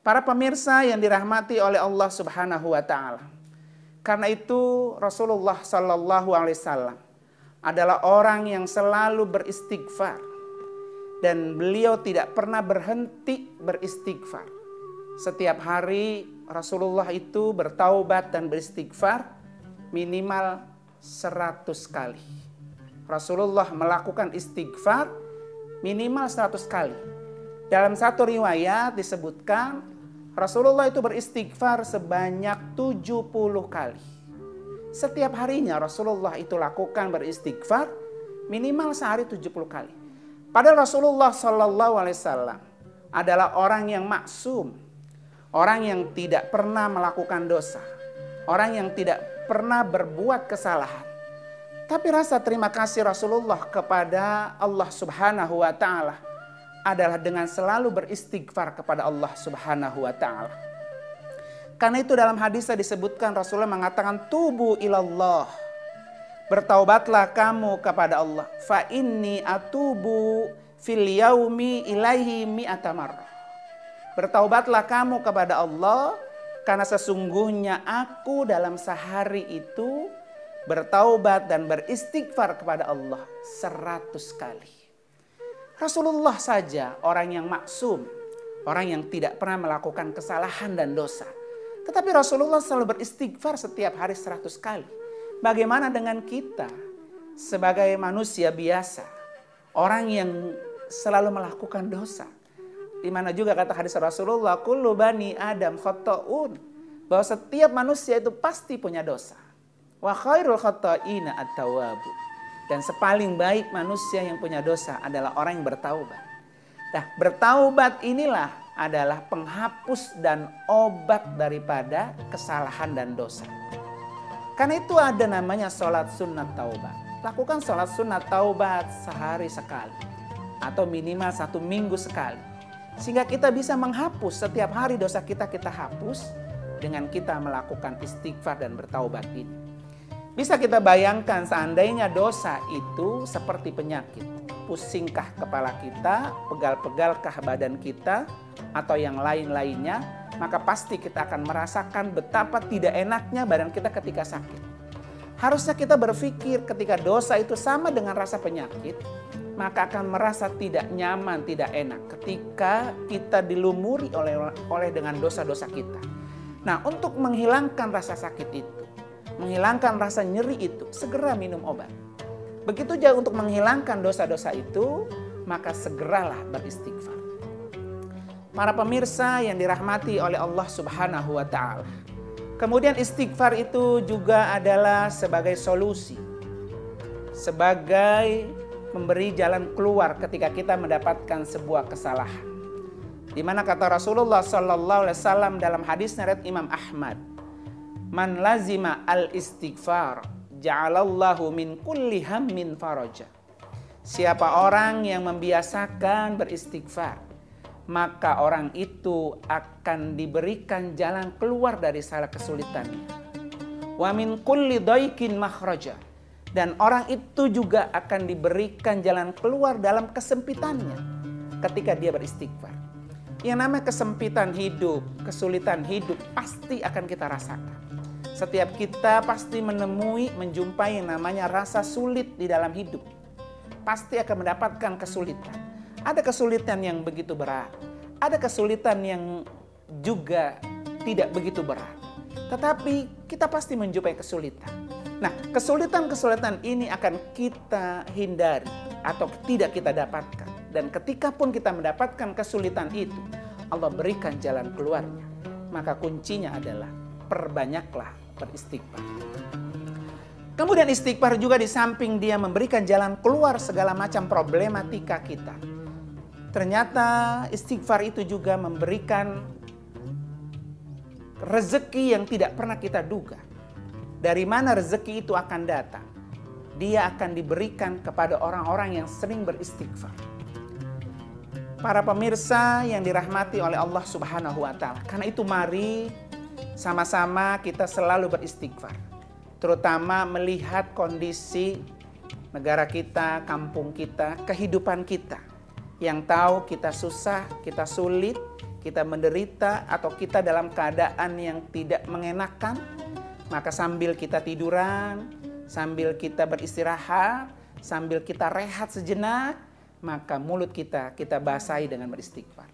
Para pemirsa yang dirahmati oleh Allah Subhanahu wa taala. Karena itu Rasulullah sallallahu alaihi wasallam adalah orang yang selalu beristighfar dan beliau tidak pernah berhenti beristighfar. Setiap hari Rasulullah itu bertaubat dan beristighfar minimal 100 kali. Rasulullah melakukan istighfar minimal 100 kali. Dalam satu riwayat disebutkan Rasulullah itu beristighfar sebanyak 70 kali. Setiap harinya Rasulullah itu lakukan beristighfar minimal sehari 70 kali. Padahal Rasulullah Sallallahu Alaihi Wasallam adalah orang yang maksum, orang yang tidak pernah melakukan dosa, orang yang tidak pernah berbuat kesalahan. Tapi rasa terima kasih Rasulullah kepada Allah Subhanahu wa taala adalah dengan selalu beristighfar kepada Allah Subhanahu wa taala. Karena itu dalam hadisnya disebutkan Rasulullah mengatakan tubu ilallah. Bertaubatlah kamu kepada Allah. Fa inni atubu fil yaumi ilaihi mi'ata marrah. Bertaubatlah kamu kepada Allah karena sesungguhnya aku dalam sehari itu bertaubat dan beristighfar kepada Allah 100 kali. Rasulullah saja orang yang maksum, orang yang tidak pernah melakukan kesalahan dan dosa. Tetapi Rasulullah selalu beristighfar setiap hari 100 kali. Bagaimana dengan kita sebagai manusia biasa, orang yang selalu melakukan dosa? Di mana juga kata hadis Rasulullah, kullu bani Adam khata'un, bahwa setiap manusia itu pasti punya dosa. Wa khairul khata'ina at-tawwabu. Dan sepaling baik manusia yang punya dosa adalah orang yang bertaubat. Nah, bertaubat inilah adalah penghapus dan obat daripada kesalahan dan dosa. Karena itu ada namanya sholat sunat taubat. Lakukan sholat sunat taubat sehari sekali. Atau minimal 1 minggu sekali. Sehingga kita bisa menghapus setiap hari dosa kita hapus dengan kita melakukan istighfar dan bertaubat ini. Bisa kita bayangkan seandainya dosa itu seperti penyakit. Pusingkah kepala kita, pegal-pegalkah badan kita, atau yang lain-lainnya, maka pasti kita akan merasakan betapa tidak enaknya badan kita ketika sakit. Harusnya kita berpikir ketika dosa itu sama dengan rasa penyakit, maka akan merasa tidak nyaman, tidak enak ketika kita dilumuri oleh dengan dosa-dosa kita. Nah, untuk menghilangkan rasa sakit itu, menghilangkan rasa nyeri itu, segera minum obat. Begitu juga untuk menghilangkan dosa-dosa itu, maka segeralah beristighfar. Para pemirsa yang dirahmati oleh Allah Subhanahu wa taala. Kemudian istighfar itu juga adalah sebagai solusi, sebagai memberi jalan keluar ketika kita mendapatkan sebuah kesalahan. Di mana kata Rasulullah sallallahu alaihi wasallam dalam hadis riwayat Imam Ahmad, man lazima al-istighfar ja'alallahu min kulli hammin faraja. Siapa orang yang membiasakan beristighfar, maka orang itu akan diberikan jalan keluar dari segala kesulitannya. Wa min kulli dhaiqin makhraja. Dan orang itu juga akan diberikan jalan keluar dalam kesempitannya ketika dia beristighfar. Yang namanya kesempitan hidup, kesulitan hidup pasti akan kita rasakan. Setiap kita pasti menjumpai yang namanya rasa sulit di dalam hidup. Pasti akan mendapatkan kesulitan. Ada kesulitan yang begitu berat. Ada kesulitan yang juga tidak begitu berat. Tetapi kita pasti menjumpai kesulitan. Nah, kesulitan-kesulitan ini akan kita hindari atau tidak kita dapatkan. Dan ketika pun kita mendapatkan kesulitan itu, Allah berikan jalan keluarnya. Maka kuncinya adalah perbanyaklah beristighfar. Kemudian istighfar juga di samping dia memberikan jalan keluar segala macam problematika kita. Ternyata istighfar itu juga memberikan rezeki yang tidak pernah kita duga. Dari mana rezeki itu akan datang? Dia akan diberikan kepada orang-orang yang sering beristighfar. Para pemirsa yang dirahmati oleh Allah Subhanahu wa taala. Karena itu mari sama-sama kita selalu beristighfar. Terutama melihat kondisi negara kita, kampung kita, kehidupan kita. Yang tahu kita susah, kita sulit, kita menderita atau kita dalam keadaan yang tidak mengenakan, maka sambil kita tiduran, sambil kita beristirahat, sambil kita rehat sejenak, maka mulut kita basahi dengan beristighfar.